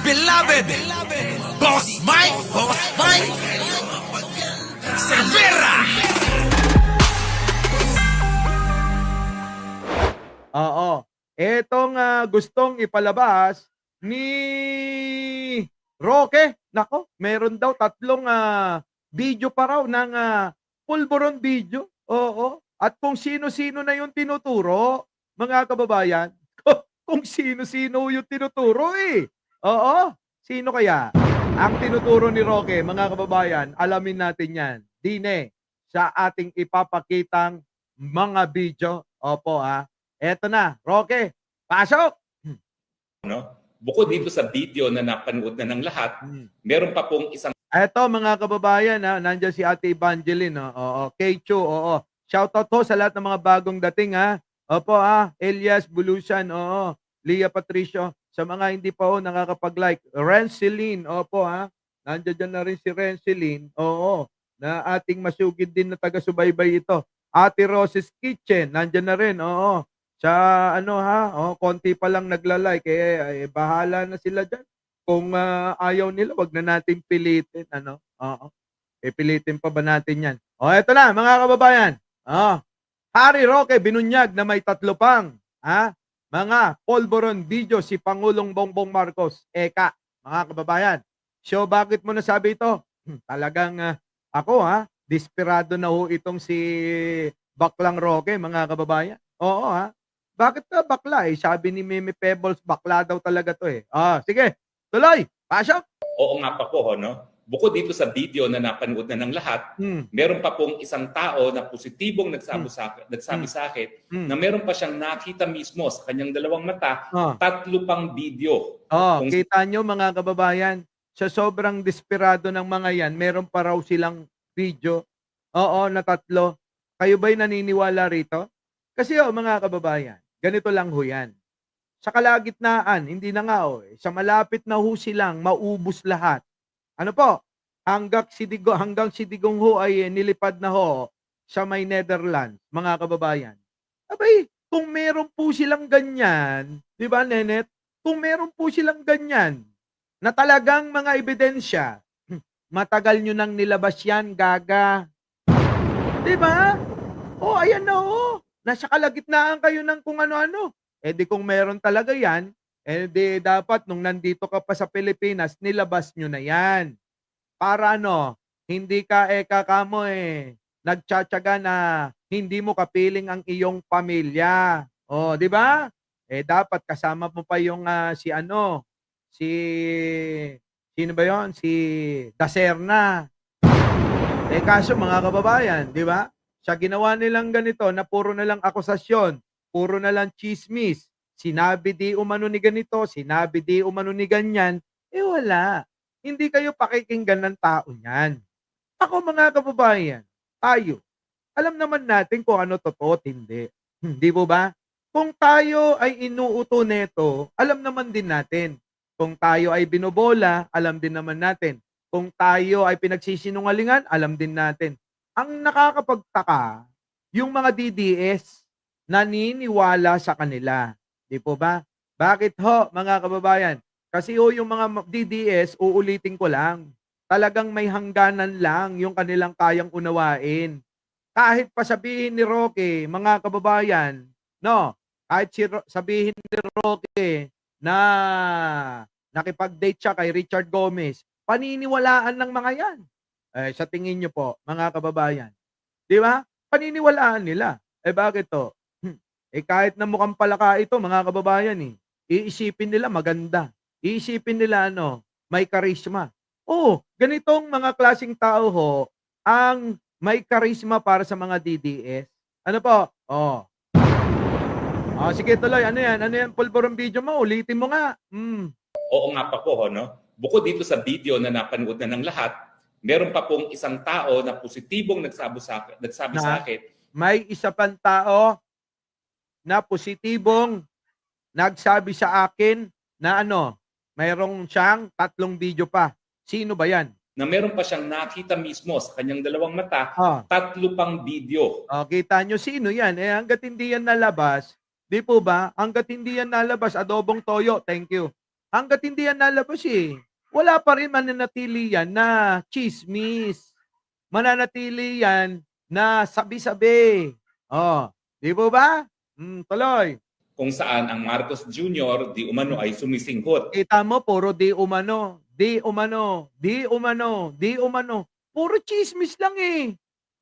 beloved Boss Mike Cervera. Oo. Etong gustong ipalabas ni Roque. Nako, meron daw tatlong video pa raw ng pulburon video. Oo. At kung sino-sino na yung tinuturo, mga kababayan, kung sino-sino yung tinuturo eh. Oo. Sino kaya? Ang tinuturo ni Roque, mga kababayan, alamin natin yan. Dine, sa ating ipapakitang mga video. Opo Eto na, Roque, pasok! No? Bukod dito sa video na napanood na ng lahat, meron pa pong isang Eto mga kababayan, nandiyan si Ate Evangeline, oo, Kecho, oo. Shoutout ho sa lahat ng mga bagong dating, Opo, Elias Bulusan, oo. Leah Patricio, sa mga hindi pa ho nakakapag-like. Renceline, opo, Nandiyan dyan na rin si Renceline, oo. Na ating masugid din na taga-subaybay ito. Ate Rose's Kitchen, nandiyan na rin, oo. Sa konti pa lang nagla-like, bahala na sila dyan. Kung ayaw nila, wag na natin pilitin, Oo. Pilitin pa ba natin yan? Eto na, mga kababayan. Harry Roque binunyag na may tatlo pang, mga polvoron video si Pangulong Bongbong Marcos. Eka, mga kababayan. So, bakit mo nasabi ito? Talagang ako, desperado na ho itong si Baklang Roque, mga kababayan. Oo, Bakit ka bakla eh? Sabi ni Meme Pebbles, bakla daw talaga to eh. Sige, tuloy, pasok! oo nga pa po, no? Bukod dito sa video na napanood na ng lahat, meron pa pong isang tao na positibong nagsabi sa akin na meron pa siyang nakita mismo sa kanyang dalawang mata, tatlo pang video. Kita nyo mga kababayan, sa sobrang desperado ng mga yan, meron pa raw silang video. Oo, na tatlo. Kayo ba'y naniniwala rito? Kasi mga kababayan, ganito lang ho yan. Sa kalagitnaan, hindi na nga sa malapit na ho silang maubos lahat. Ano po? Hanggang si Digong ho ay nilipad na ho sa may Netherlands, mga kababayan. Abay, kung meron po silang ganyan, di ba, Nenet? Kung meron po silang ganyan, na talagang mga ebidensya, matagal nyo nang nilabas yan, gaga. Di ba? Ayan na Nasa kalagitnaan kayo ng kung ano-ano. Di kung meron talaga yan, di dapat nung nandito ka pa sa Pilipinas, nilabas nyo na yan. Para hindi ka kamo nagtsatsaga na hindi mo kapiling ang iyong pamilya. Di ba? Dapat kasama mo pa yung si sino ba 'yon? Si Daserna. Kaso mga kababayan, di ba? Sa ginawa nilang ganito na puro na lang akusasyon, puro na lang chismis, sinabi di umano ni ganito, sinabi di umano ni ganyan, wala. Hindi kayo pakikinggan ng tao niyan. Ako mga kababayan, tayo, alam naman natin kung ano totoo at hindi. Di po ba? Kung tayo ay inuuto neto, alam naman din natin. Kung tayo ay binobola, alam din naman natin. Kung tayo ay pinagsisinungalingan, alam din natin. Ang nakakapagtaka, yung mga DDS, naniniwala sa kanila. Di po ba? Bakit ho, mga kababayan? Kasi yung mga DDS, uulitin ko lang, talagang may hangganan lang yung kanilang kayang unawain. Kahit pa sabihin ni Roque, mga kababayan, kahit sabihin ni Roque na nakipag-date siya kay Richard Gomez, paniniwalaan ng mga yan. Sa tingin nyo po, mga kababayan, di ba? Paniniwalaan nila. Bakit to? Kahit na mukhang palaka ito, mga kababayan, iisipin nila maganda. Iisipin nila may karisma. Ganitong mga klaseng tao ho, ang may karisma para sa mga DDS. Ano po? Sige tuloy. Ano yan? Ano yan? Pulburon video mo. Ulitin mo nga. Oo nga pa po, no? Bukod dito sa video na napanood na ng lahat, meron pa pong isang tao na positibong nagsabi sa akin. May isa pang tao na positibong nagsabi sa akin na mayroong siyang tatlong video pa. Sino ba yan? Na meron pa siyang nakita mismo sa kanyang dalawang mata, tatlo pang video. Kita nyo, sino yan? Hanggat hindi yan nalabas, di po ba? Hanggat hindi yan nalabas, adobong toyo, thank you. hangga't hindi yan nalabas eh, wala pa rin mananatili yan na chismis. Mananatili yan na sabi-sabi. Oh, di po ba? Tuloy. Kung saan ang Marcos Jr. di umano ay sumisinghot Kita mo, puro di umano, di umano, di umano, di umano. Puro chismis lang eh.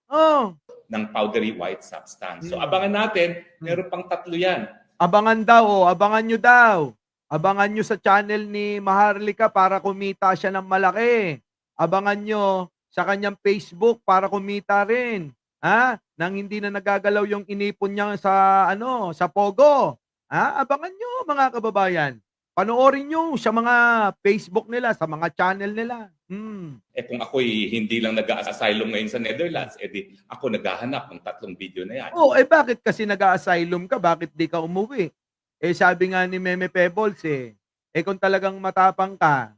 Oh, ng powdery white substance. So abangan natin, meron pang 3 yan. abangan daw, abangan nyo daw. Abangan nyo sa channel ni Maharlika para kumita siya ng malaki. Abangan nyo sa kanyang Facebook para kumita rin. Ha? Nang hindi na nagagalaw yung inipon niya sa Pogo. Ha? Abangan nyo mga kababayan. Panoorin nyo sa mga Facebook nila, sa mga channel nila. Kung ako'y hindi lang nag-asylum ngayon sa Netherlands, edi ako naghahanap ng 3 video na yan. Bakit kasi nag-asylum ka? Bakit di ka umuwi? Sabi nga ni Meme Pebbles kung talagang matapang ka,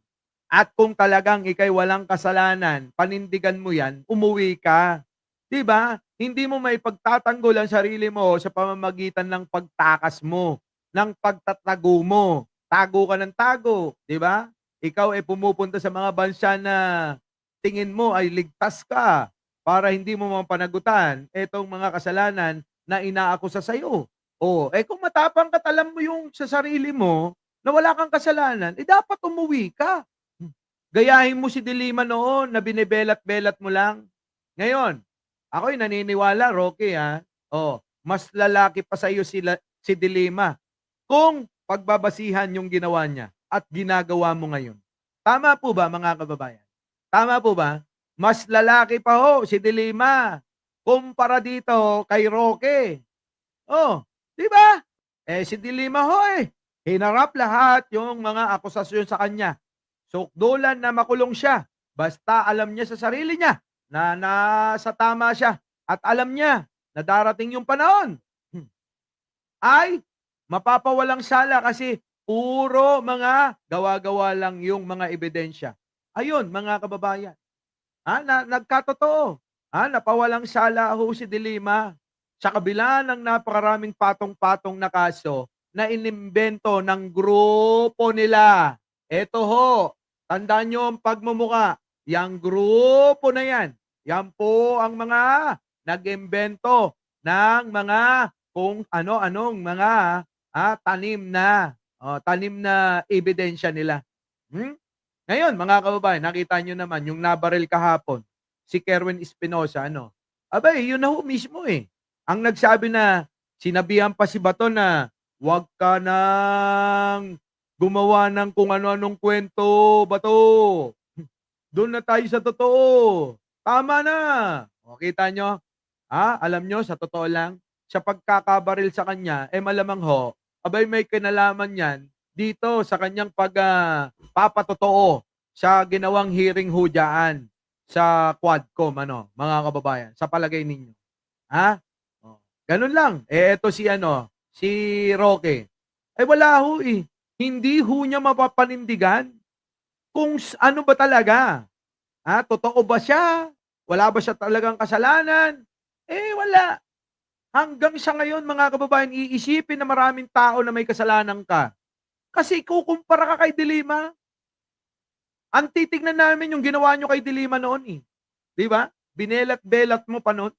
at kung talagang ikay walang kasalanan, panindigan mo yan, umuwi ka. Diba? Hindi mo may pagtatanggol ang sarili mo sa pamamagitan ng pagtakas mo, ng pagtatago mo. Tago ka ng tago, di ba? Ikaw pumupunta sa mga bansa na tingin mo ay ligtas ka para hindi mo mapanagutan itong mga kasalanan na inaakusa sa'yo. Kung matapang ka, alam mo yung sa sarili mo na wala kang kasalanan, dapat umuwi ka. Gayahin mo si Dilima noon na binibelat-belat mo lang. Ngayon, ako'y naniniwala, Rocky, mas lalaki pa sa iyo si Dilima kung pagbabasihan yung ginawa niya at ginagawa mo ngayon. Tama po ba, mga kababayan? Tama po ba? Mas lalaki pa si Dilima kumpara dito kay Roque. Di ba? Si Dilima hinarap lahat yung mga akusasyon sa kanya. Sukdulan na makulong siya. Basta alam niya sa sarili niya na nasa tama siya at alam niya na darating yung panahon ay mapapawalang sala kasi puro mga gawa-gawa lang yung mga ebidensya. Ayun, mga kababayan. Nagkatotoo. Napawalang sala si Dilima sa kabila ng napakaraming patong-patong na kaso na inimbento ng grupo nila. Eto tandaan nyo ang pagmumuka. Yang grupo na yan po ang mga nag-imbento ng mga kung ano-anong mga tanim na ebidensya nila. Ngayon, mga kababayan, nakita nyo naman yung nabaril kahapon, si Kerwin Espinosa, yun na mismo ang nagsabi na, sinabihan pa si Bato na, huwag ka nang gumawa ng kung ano-anong kwento, Bato. Doon na tayo sa totoo. Tama na. Kita nyo? Alam nyo, sa totoo lang, sa pagkakabaril sa kanya, malamang may kinalaman yan dito sa kanyang papatotoo sa ginawang hearing dyan sa Quadcom, mga kababayan, sa palagay ninyo. Ganun lang. Ito si Roque. Wala hindi niya mapapanindigan kung ano ba talaga. Totoo ba siya? Wala ba siya talagang kasalanan? Wala. Hanggang sa ngayon, mga kababayan, iisipin na maraming tao na may kasalanan ka. Kasi kukumpara ka kay Dilima. Ang titignan namin yung ginawa nyo kay Dilima noon Di ba? Binelat-belat mo pa noon.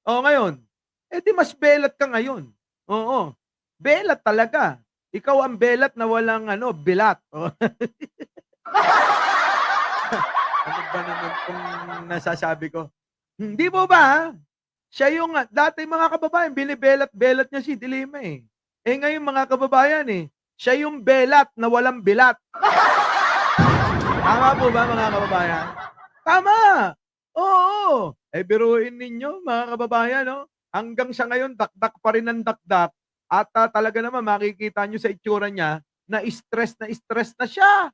Ngayon, di mas belat ka ngayon. Oo. Belat talaga. Ikaw ang belat na walang bilat. Ano ba naman kung nasasabi ko? Hindi po ba? Siya yung, dati mga kababayan, binibelat-belat niya si Dilima ngayon mga kababayan siya yung belat na walang bilat. Tama po ba mga kababayan? Tama! Oo! Biruin ninyo mga kababayan, hanggang sa ngayon, dakdak pa rin ang dakdak. At talaga naman, makikita nyo sa itsura niya, na stress na siya.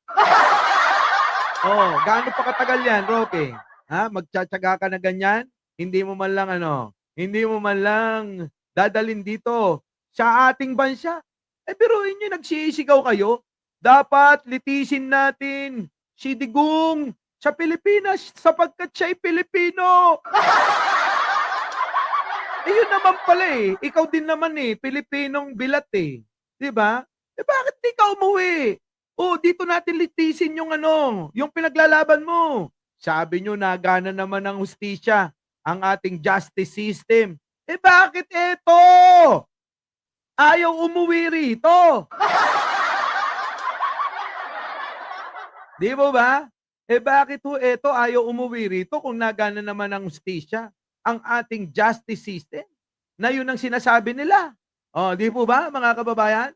Gaano pa katagal yan, Roque? Magtsatsaga ka na ganyan? Hindi mo man lang dadalin dito sa ating bansa. Biruin nyo, nagsisigaw kayo. Dapat litisin natin si Digong sa Pilipinas sapagkat siya'y Pilipino. Yun naman pala Ikaw din naman Pilipinong bilat Di ba? Bakit di ka umuwi? Oh, dito natin litisin yung ano, yung pinaglalaban mo. Sabi nyo nagana naman ng hustisya ang ating justice system. Eh bakit eto? Ayaw umuwi rito. Di mo ba? Eh bakit ho eto ayaw umuwi rito kung nagana naman ng hustisya ang ating justice system? Na yun ang sinasabi nila. Oh, di po ba mga kababayan?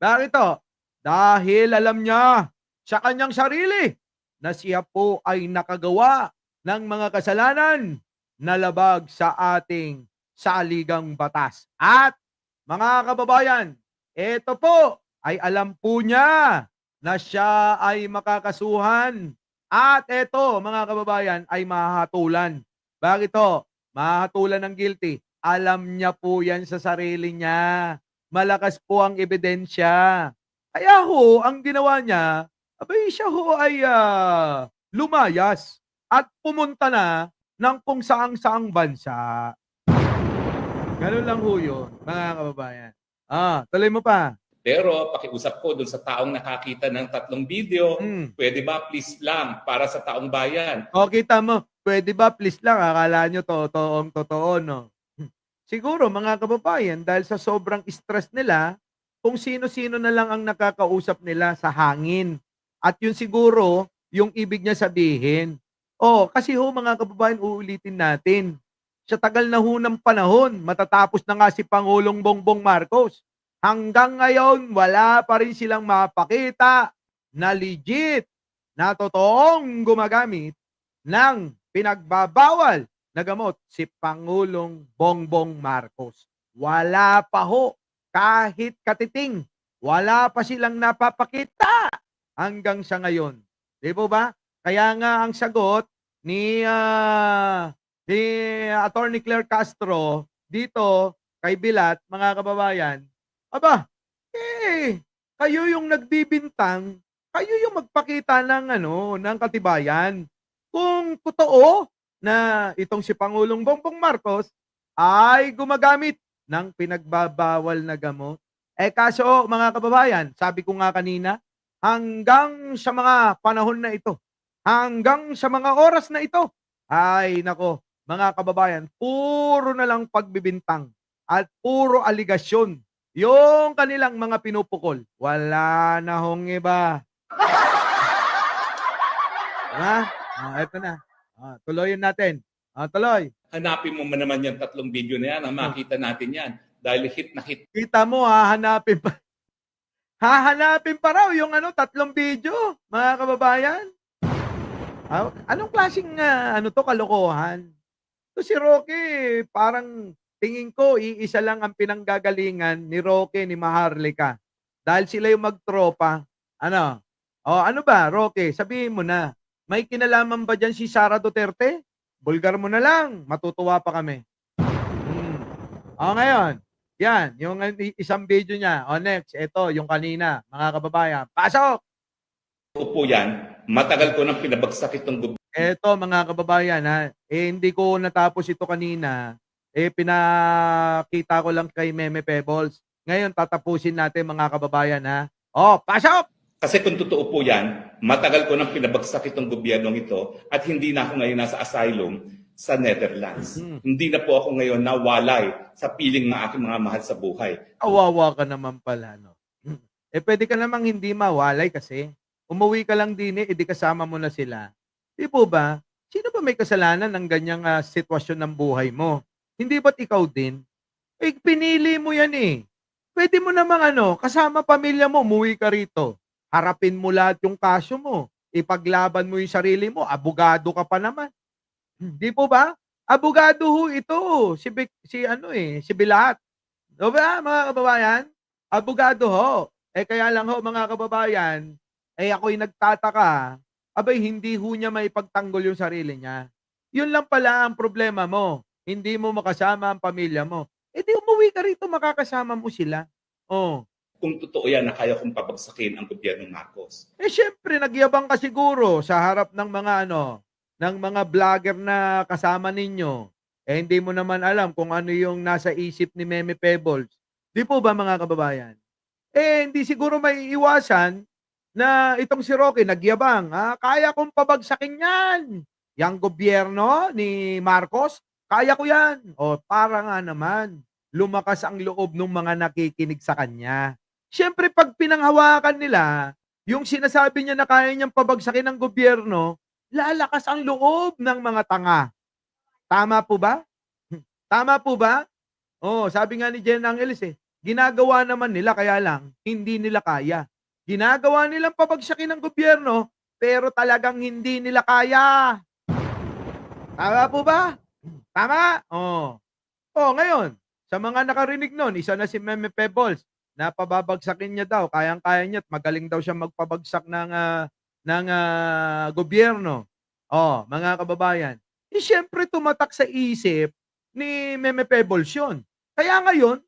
Bakit to? Dahil alam niya sa kanyang sarili na siya po ay nakagawa ng mga kasalanan na labag sa ating saligang batas. At mga kababayan, ito po ay alam po niya na siya ay makakasuhan. At ito, mga kababayan, ay mahahatulan. Bakit to? Mahahatulan ng guilty. Alam niya po yan sa sarili niya. Malakas po ang ebidensya. Kaya ho, ang ginawa niya, abay siya ho ay lumayas at pumunta na ng kung saang-saang bansa. Ganun lang ho yun, mga kababayan. Tuloy mo pa. Pero pakiusap ko dun sa taong nakakita ng 3 video, pwede ba please lang para sa taong bayan? O, kita mo, pwede ba please lang, akala nyo totoong totoo, no? Siguro, mga kababayan, dahil sa sobrang stress nila, kung sino-sino na lang ang nakakausap nila sa hangin. At yun siguro, yung ibig niya sabihin. Kasi ho, mga kababayan, uulitin natin. Sa tagal na ho ng panahon, matatapos na nga si Pangulong Bongbong Marcos. Hanggang ngayon, wala pa rin silang mapakita na legit, na totoong gumagamit ng pinagbabawal na gamot si Pangulong Bongbong Marcos. Wala pa ho, kahit katiting, wala pa silang napapakita hanggang sa ngayon. Di po ba? Kaya nga ang sagot ni Attorney Claire Castro dito kay Bilat, mga kababayan, aba, kayo yung nagbibintang, kayo yung magpakita ng ng katibayan. Kung totoo na itong si Pangulong Bongbong Marcos ay gumagamit ng pinagbabawal na gamot. Kaso mga kababayan, sabi ko nga kanina, hanggang sa mga panahon na ito, hanggang sa mga oras na ito, ay nako, mga kababayan, puro na lang pagbibintang at puro aligasyon yung kanilang mga pinupukol. Wala na hong iba. Diba? Eto na. Tuloyin natin. Tuloy. Hanapin mo man naman yung 3 video na yan, makita natin yan. Dahil hit na hit. Kita mo, hahanapin pa. Hahanapin pa raw yung 3 video, mga kababayan. Anong klaseng kalokohan? So si Roque, parang tingin ko, iisa lang ang pinanggagalingan ni Roque, ni Maharlika. Dahil sila yung magtropa. Ano ba, Roque? Sabihin mo na, may kinalaman ba dyan si Sara Duterte? Bulgar mo na lang, matutuwa pa kami. Ngayon, yan, yung isang video niya. Next, ito, yung kanina, mga kababayan. Pasok! Upo yan, matagal ko nang pinabagsak itong gobyerno. Ito, mga kababayan, hindi ko natapos ito kanina. Pinakita ko lang kay Meme Pebbles. Ngayon, tatapusin natin, mga kababayan, pasok! Kasi kung totoo po yan, matagal ko nang pinabagsak itong gobyernong ito at hindi na ako ngayon nasa asylum sa Netherlands. Hindi na po ako ngayon nawalay sa piling ng aking mga mahal sa buhay. Kawawa ka naman pala, no? Pwede ka namang hindi mawalay kasi umuwi ka lang din edi kasama mo na sila. Di po ba? Sino ba may kasalanan ng ganyang sitwasyon ng buhay mo? Hindi ba't ikaw din? Pinili mo yan Pwede mo namang kasama pamilya mo, umuwi ka rito. Harapin mo lahat yung kaso mo. Ipaglaban mo yung sarili mo. Abogado ka pa naman. Di po ba? Abogado ho ito. Si Bilat. O ba, mga kababayan? Abogado ho. Kaya lang ho, mga kababayan, ako'y nagtataka. Abay, hindi ho niya maipagtanggol yung sarili niya. Yun lang pala ang problema mo. Hindi mo makasama ang pamilya mo. Di umuwi ka rito, makakasama mo sila. Kung totoo yan na kaya kong pabagsakin ang gobyerno Marcos. Syempre, nagyabang ka siguro sa harap ng mga ng mga vlogger na kasama ninyo. Hindi mo naman alam kung ano yung nasa isip ni Meme Pebbles. Di po ba, mga kababayan? Hindi siguro may iwasan na itong si Roque nagyabang, kaya kong pabagsakin 'yan. Yang gobyerno ni Marcos, kaya ko 'yan. O para nga naman lumakas ang loob ng mga nakikinig sa kanya. Siyempre 'pag pinanghawakan nila yung sinasabi niya na kaya niyang pabagsakin ng gobyerno, lalakas ang loob ng mga tanga. Tama po ba? Tama po ba? Oo, sabi nga ni Jen Angeles, ginagawa naman nila kaya lang hindi nila kaya. Ginagawa nilang pabagsakin ng gobyerno, pero talagang hindi nila kaya. Tama po ba? Tama? Oo. Oh, ngayon, sa mga nakarinig nun, isa na si Meme Pebbles na pababagsakin niya daw, kayang-kaya niya at magaling daw siya magpabagsak ng gobyerno. Oh, mga kababayan, siyempre tumatak sa isip ni Meme Pebbles yun. Kaya ngayon,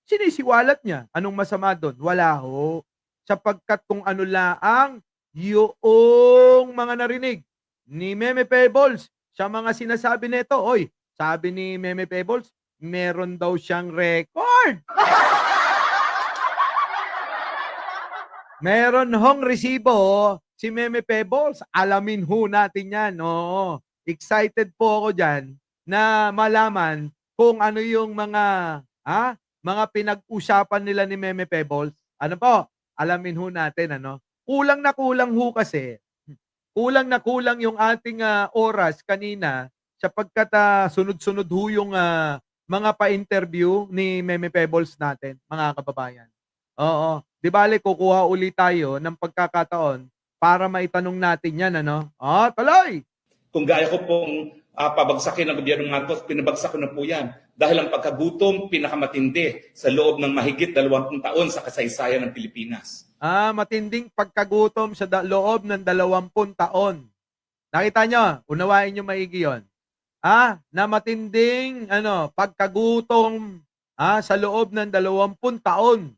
sinisiwalat niya. Anong masama doon? Wala ho. Sapagkat kung ano laang yung mga narinig ni Meme Pebbles sa mga sinasabi nito, oy, sabi ni Meme Pebbles, meron daw siyang record. Meron hong resibo si Meme Pebbles. Alamin ho natin yan. Oo. Excited po ako dyan na malaman kung ano yung mga pinag-usapan nila ni Meme Pebbles. Ano po? Alamin ho natin, ano? Kulang na kulang ho kasi. Kulang na kulang yung ating oras kanina sapagkat sunod-sunod ho yung mga pa-interview ni Meme Pebbles natin, mga kababayan. Oo. Di bale, kukuha ulit tayo ng pagkakataon para maitanong natin yan, ano? Tuloy! Kung gaya ko pong pabagsakin ng gobyerno ng Marcos, pinabagsak ko na po yan. Dahil ang pagkagutom, pinakamatindi sa loob ng mahigit 20 taon sa kasaysayan ng Pilipinas. Matinding pagkagutom sa loob ng 20 taon. Nakita nyo? Unawain nyo maigi yun. Na matinding pagkagutom sa loob ng 20 taon.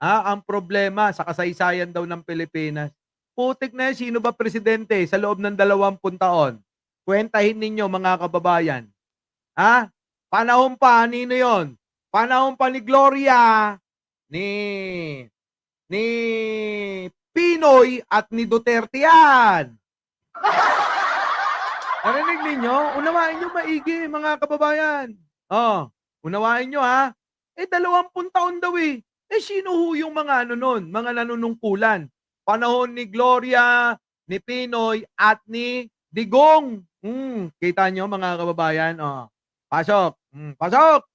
Ang problema sa kasaysayan daw ng Pilipinas. Putik na yan, sino ba presidente sa loob ng 20 taon? Kwentahin ninyo mga kababayan. Panahon pa, nino yon? Panahon pa ni Gloria, ni Pinoy at ni Duterte yan. Narinig ninyo? Unawain nyo maigi mga kababayan. Unawain nyo 20 taon daw sino ho yung mga nun, mga nanunungkulan? Panahon ni Gloria, ni Pinoy, at ni Digong. Kita nyo mga kababayan? Pasok. Pasok!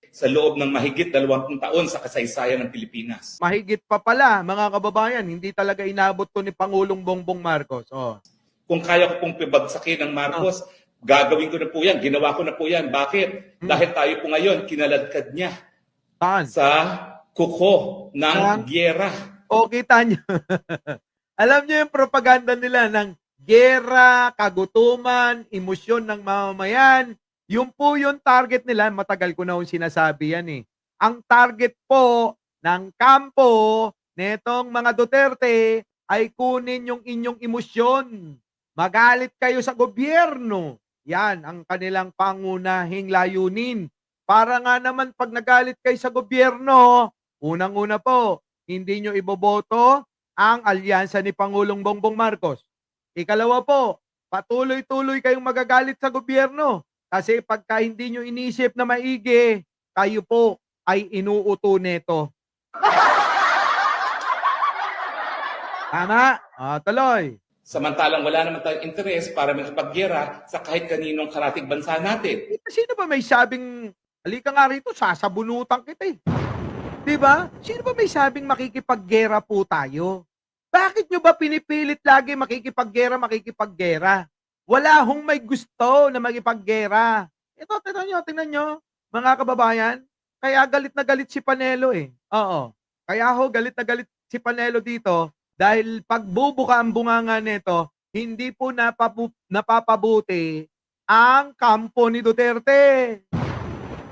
Sa loob ng mahigit 20 taon sa kasaysayan ng Pilipinas. Mahigit pa pala, mga kababayan, hindi talaga inabot to ni Pangulong Bongbong Marcos. Kung kaya ko pong pabagsakin ng Marcos, gagawin ko na po yan. Ginawa ko na po yan. Bakit? Dahil tayo po ngayon, kinaladkad niya. Saan? Sa kuko ng giyera. Kita nyo. Alam nyo yung propaganda nila ng giyera, kagutuman, emosyon ng mamamayan. Yung po yung target nila, matagal ko na yung sinasabi yan Ang target po ng kampo netong mga Duterte ay kunin yung inyong emosyon. Magalit kayo sa gobyerno. Yan ang kanilang pangunahing layunin. Para nga naman pag nagalit kayo sa gobyerno, unang-una po, hindi nyo iboboto ang alyansa ni Pangulong Bongbong Marcos. Ikalawa po, patuloy-tuloy kayong magagalit sa gobyerno. Kasi pagka hindi nyo inisip na maigi, kayo po ay inuuto neto. Tama? Tuloy. Samantalang wala naman tayong interes para makipaggera sa kahit kaninong karatig bansa natin. Sino ba may sabing, halika nga rito, sasabunutan kita Diba? Sino ba may sabing makikipaggera po tayo? Bakit nyo ba pinipilit lagi makikipaggera? Wala hong may gusto na makipaggera. Ito, tingnan nyo, mga kababayan. Kaya galit na galit si Panelo Oo. Kaya galit na galit si Panelo dito dahil pagbubuka ang bunganga nito, hindi po napapabuti ang kampo ni Duterte.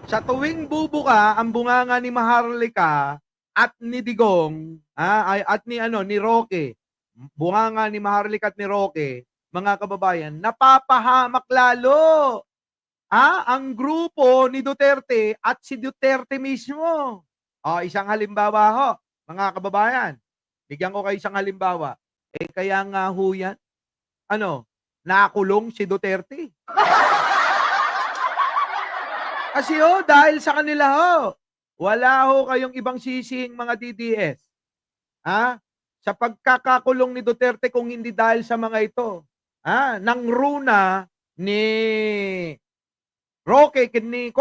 Sa tuwing bubuka ang bunganga ni Maharlika at ni Digong, at ni Roque, bunganga ni Maharlika at ni Roque, mga kababayan, napapahamak lalo ang grupo ni Duterte at si Duterte mismo. Isang halimbawa mga kababayan. Bigyan ko kayo isang halimbawa. Kaya nga ho yan, nakulong si Duterte. Kasi dahil sa kanila wala kayong ibang sising mga DDS. Sa pagkakakulong ni Duterte kung hindi dahil sa mga ito. Nang runa ni Roque, kini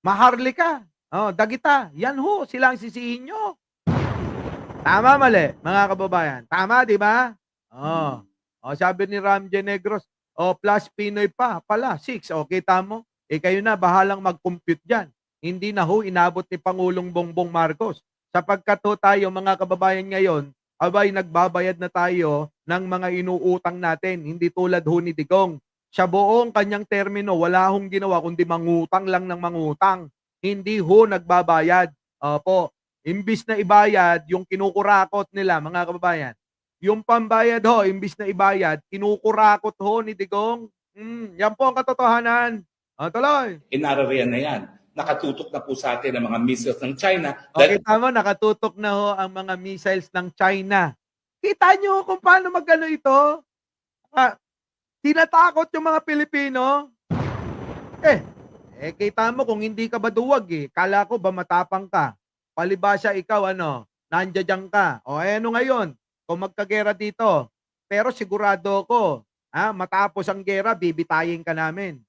Maharlika, Dagita, yan sila ang sisihin nyo. Tama, mali, mga kababayan. Tama, di ba? Sabi ni Ramjay Negros, plus Pinoy pa, pala, 6. Kita mo? Kayo na, bahalang mag-compute dyan. Hindi na inabot ni Pangulong Bongbong Marcos. Sapagkat tayo, mga kababayan ngayon, nagbabayad na tayo ng mga inuutang natin. Hindi tulad ni Digong. Sa buong kanyang termino, wala ginawa kundi mangutang lang ng mangutang. Hindi nagbabayad. Opo. Imbis na ibayad, yung kinukurakot nila, mga kababayan. Yung pambayad imbis na ibayad, kinukurakot ni Digong. Yan po ang katotohanan. Tuloy. Inarariyan na yan. Nakatutok na po sa atin ang mga missiles ng China. Tama, nakatutok na ang mga missiles ng China. Kita nyo kung paano magano ito? Tinatakot yung mga Pilipino. Kita mo kung hindi ka ba duwag Kala ko ba matapang ka? Palibasa ikaw nandiyan ka. Ano ngayon? Kung magkagera dito. Pero sigurado ko, matapos ang gera, bibitayin ka namin.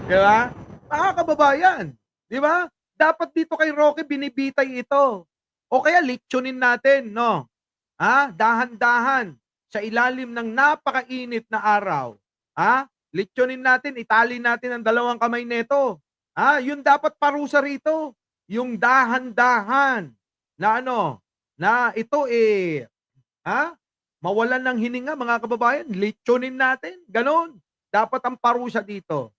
Di ba? Mga kababayan. Di ba? Dapat dito kay Roque binibitay ito. O kaya leksyonin natin, no? Dahan-dahan sa ilalim ng napakainit na araw. Leksyonin natin, itali natin ang dalawang kamay nito. Yun dapat parusa rito. Yung dahan-dahan na na ito mawalan ng hininga, mga kababayan. Leksyonin natin. Ganon. Dapat ang parusa dito.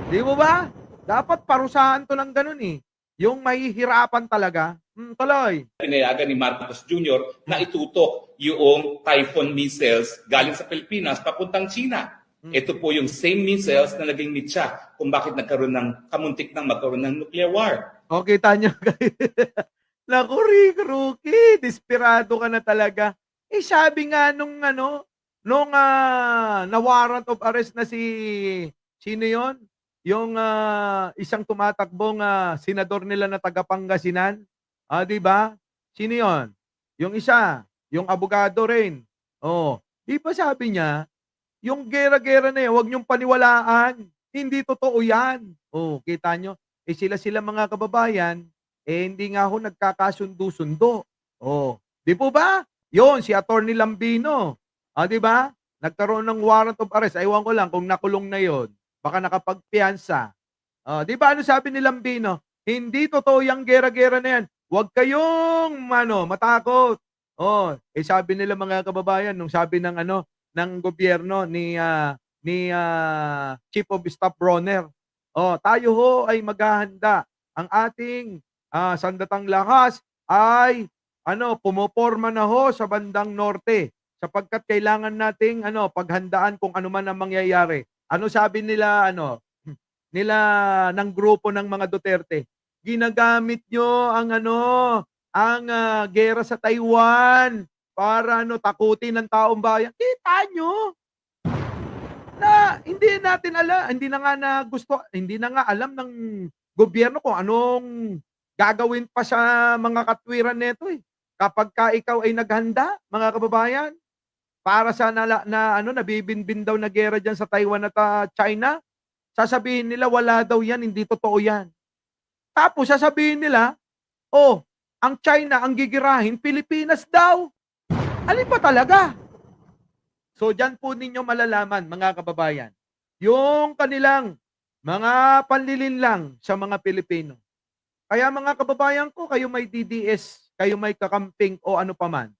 Di mo ba? Dapat parusahan to ng ganun Yung mahihirapan talaga. Tuloy. Pinayagan ni Marcos Jr. na itutok yung Typhoon missiles galing sa Pilipinas papuntang China. Ito po yung same missiles na naging mitya kung bakit nagkaroon ng kamuntik ng magkaroon ng nuclear war. Kita nyo kayo. Naku, Rick, Rookie, desperado ka na talaga. Sabi nga nung na-warrant of arrest na sino yon? Yung isang tumatakbong senador nila na taga Pangasinan. Di ba? Sino yon? Yung isa, yung abogado rin. Di ba sabi niya, yung gera-gera na yan, huwag niyong paniwalaan. Hindi totoo yan. Kita nyo? Sila mga kababayan, hindi nga nagkakasundo-sundo. Di po ba? Yon, si Attorney Lambino. Di ba? Nagkaroon ng warrant of arrest. Aywan ko lang kung nakulong na yon. Baka nakapagpiyansa. Di ba sabi ni Lambino? Hindi totoo yung gera-gera na yan. Huwag kayong matakot. Sabi nila mga kababayan, nung sabi ng ng gobyerno ni Chief of Staff Bronner. Tayo ay maghahanda. Ang ating sandatang lakas ay pumoporma na sa bandang norte sapagkat kailangan nating paghandaan kung ano man ang mangyayari. Ano sabi nila nila ng grupo ng mga Duterte? Ginagamit nyo ang gera sa Taiwan para takutin ng taong bayan. Kita nyo na hindi natin alam, hindi na nga alam ng gobyerno kung anong gagawin pa sa mga katwiran nito Kapag ikaw ay naghanda, mga kababayan, para sa nabibinbin daw na gera diyan sa Taiwan at China, sasabihin nila wala daw yan, hindi totoo yan. Tapos sasabihin nila, ang China ang gigirahin, Pilipinas daw. Alin ba talaga? So diyan po ninyo malalaman, mga kababayan, yung kanilang mga panlilinlang sa mga Pilipino. Kaya mga kababayan ko, kayo may DDS, kayo may kakamping o ano paman,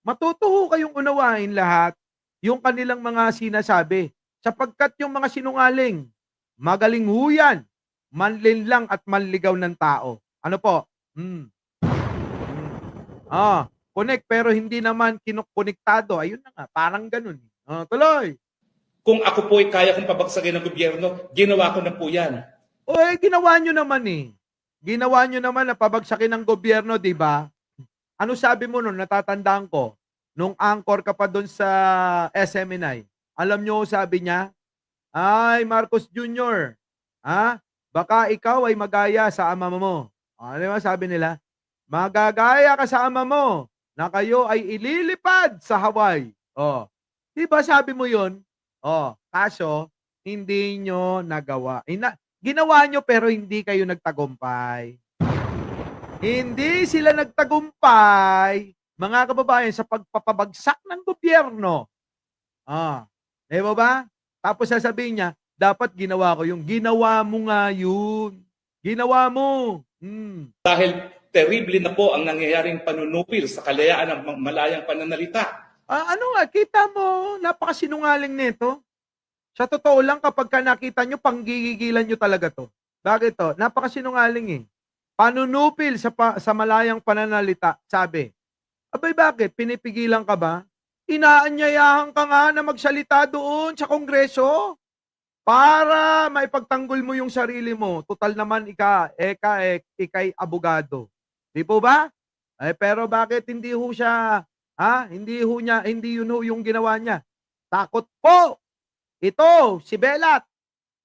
matuto kayong unawain lahat yung kanilang mga sinasabi. Sapagkat yung mga sinungaling, magaling yan, manlinlang at manligaw ng tao. Ano po? Connect pero hindi naman kinukonektado. Ayun na nga, parang ganun. Tuloy. Kung ako po ay kaya kong pabagsakin ng gobyerno, ginawa ko na po yan. Ginawa nyo naman ginawa nyo naman na pabagsakin ng gobyerno, di ba? Ano sabi mo nun? Natatandaan ko. Nung anchor ka pa doon sa SMNI. Alam nyo, sabi niya, ay, Marcos Jr., baka ikaw ay magaya sa ama mo. Ano ba sabi nila? Magagaya ka sa ama mo na kayo ay ililipad sa Hawaii. Oh. Di ba sabi mo yun? Oh, kaso, hindi nyo nagawa. Ginawa nyo pero hindi kayo nagtagumpay. Hindi sila nagtagumpay, mga kababayan, sa pagpapabagsak ng gobyerno. Di ba? Tapos sasabihin niya, dapat ginawa ko yung ginawa mo nga yun. Ginawa mo. Dahil terrible na po ang nangyayaring panunupil sa kalayaan ng malayang pananalita. Ano nga, kita mo, napakasinungaling nito. Sa totoo lang, kapag ka nakita nyo, panggigigilan nyo talaga to. Bakit to? Napakasinungaling eh. Panunupil sa malayang pananalita, sabi. Abay bakit? Pinipigilan ka ba? Inaanyayahan ka nga na magsalita doon sa Kongreso para maipagtanggol mo yung sarili mo. Total naman ikay abogado. Di po ba? Pero bakit hindi ho siya, hindi yun ho yung ginawa niya. Takot po. Ito, si Belat,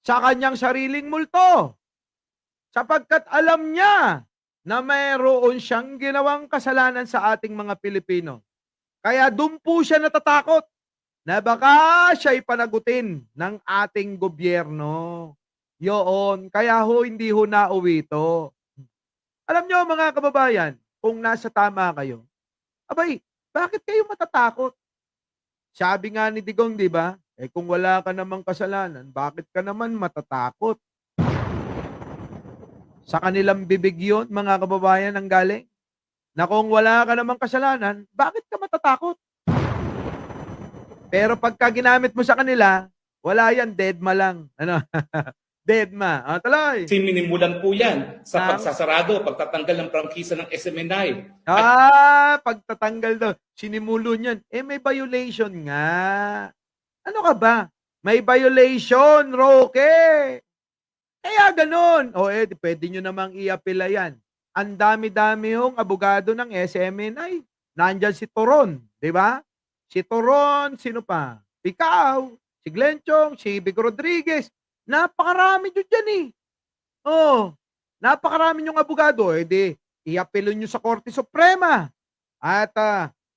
sa kanyang sariling multo. Sapagkat alam niya na mayroon siyang ginawang kasalanan sa ating mga Pilipino. Kaya doon po siya natatakot na baka siya'y panagutin ng ating gobyerno. Yoon, kaya ho hindi ho nauwi ito. Alam niyo mga kababayan, kung nasa tama kayo, abay, bakit kayo matatakot? Sabi nga ni Digong, di ba? Kung wala ka namang kasalanan, bakit ka naman matatakot? Sa kanilang bibig yun, mga kababayan, ang galing. Na kung wala ka namang kasalanan, bakit ka matatakot? Pero pagka ginamit mo sa kanila, wala yan, deadma lang. Ano? Deadma. Tuloy. Sininimulan po yan sa pagsasarado, pagtatanggal ng prangkisa ng SMNI. Pagtatanggal daw. Sinimulo niyan. May violation nga. Ano ka ba? May violation, Roque. Kaya ganun. Pwede nyo namang i-apela yan. Ang dami-dami hong abogado ng SMNI. Nandyan si Toron, di ba? Si Toron, sino pa? Ikaw, si Glenchong, si Vic Rodriguez. Napakarami nyo dyan eh. Napakarami nyong abogado. I-apelo nyo sa Korte Suprema. At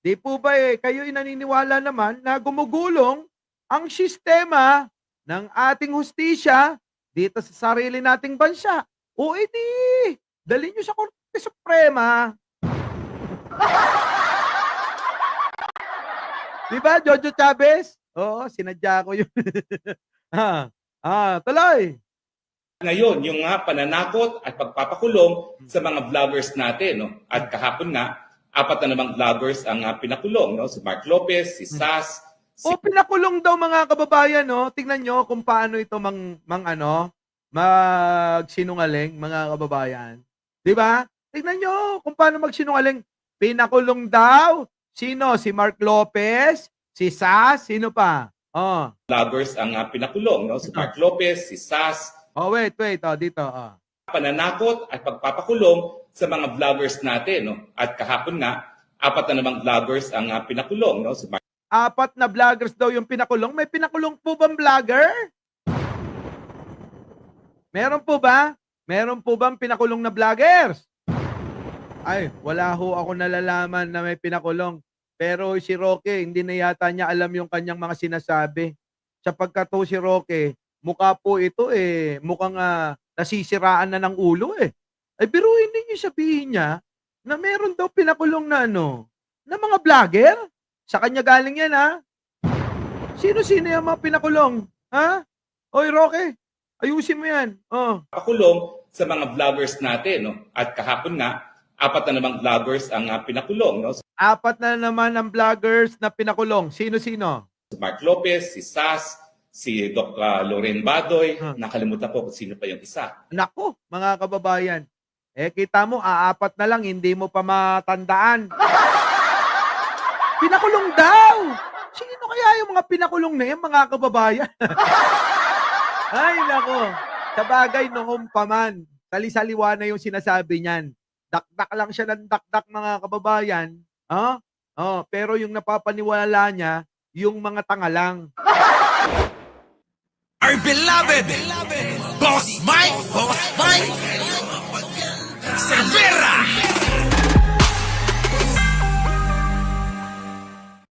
di po ba kayo naniniwala naman na gumugulong ang sistema ng ating hustisya dito sa sarili nating bansa? Dali nyo sa Korte Suprema. Diba, Jojo Chavez? Oo, sinadya ko yun. Tuloy. Ngayon, yung pananakot at pagpapakulong sa mga vloggers natin. No? At kahapon nga, 4 na namang vloggers ang pinakulong. No? Si Mark Lopez, si Sas. Pinakulong daw mga kababayan. No? Tingnan nyo kung paano ito magsinungaling, mga kababayan. Diba? Tingnan nyo kung paano magsinungaling. Pinakulong daw. Sino? Si Mark Lopez, si Sas, sino pa? Vloggers ang pinakulong. No? Si Mark Lopez, si Sas. Wait. Dito. Pananakot at pagpapakulong sa mga vloggers natin. No? At kahapon nga, 4 na namang vloggers ang pinakulong. No? Si Mark 4 na vloggers daw yung pinakulong. May pinakulong po bang vlogger? Meron po ba? Meron po bang pinakulong na vloggers? Wala ho ako nalalaman na may pinakulong. Pero si Roque, hindi na yata niya alam yung kanyang mga sinasabi. Sapagkat si Roque, mukha po ito mukhang nasisiraan na ng ulo biruin ninyo sabihin niya na meron daw pinakulong na na mga vlogger. Sa kanya galing yan Sino-sino yung mga pinakulong? Roque, ayusin mo yan. pakulong sa mga vloggers natin. No? At kahapon nga, 4 na namang vloggers ang pinakulong. No? 4 na naman ang vloggers na pinakulong. Sino-sino? Si Mark Lopez, si Sas, si Doc Loren Badoy. Nakalimutan ko kung sino pa yung isa. Naku, mga kababayan. Kita mo, 4 na lang, hindi mo pa matandaan. Pinakulong daw! Sino kaya yung mga pinakulong na yan, mga kababayan? Ay, naku. Sa bagay, noong pa man. Sali-saliwa na yung sinasabi niyan. Dakdak lang siya ng dakdak, mga kababayan. Pero yung napapaniwala niya, yung mga tanga lang. Our beloved Boss Mike.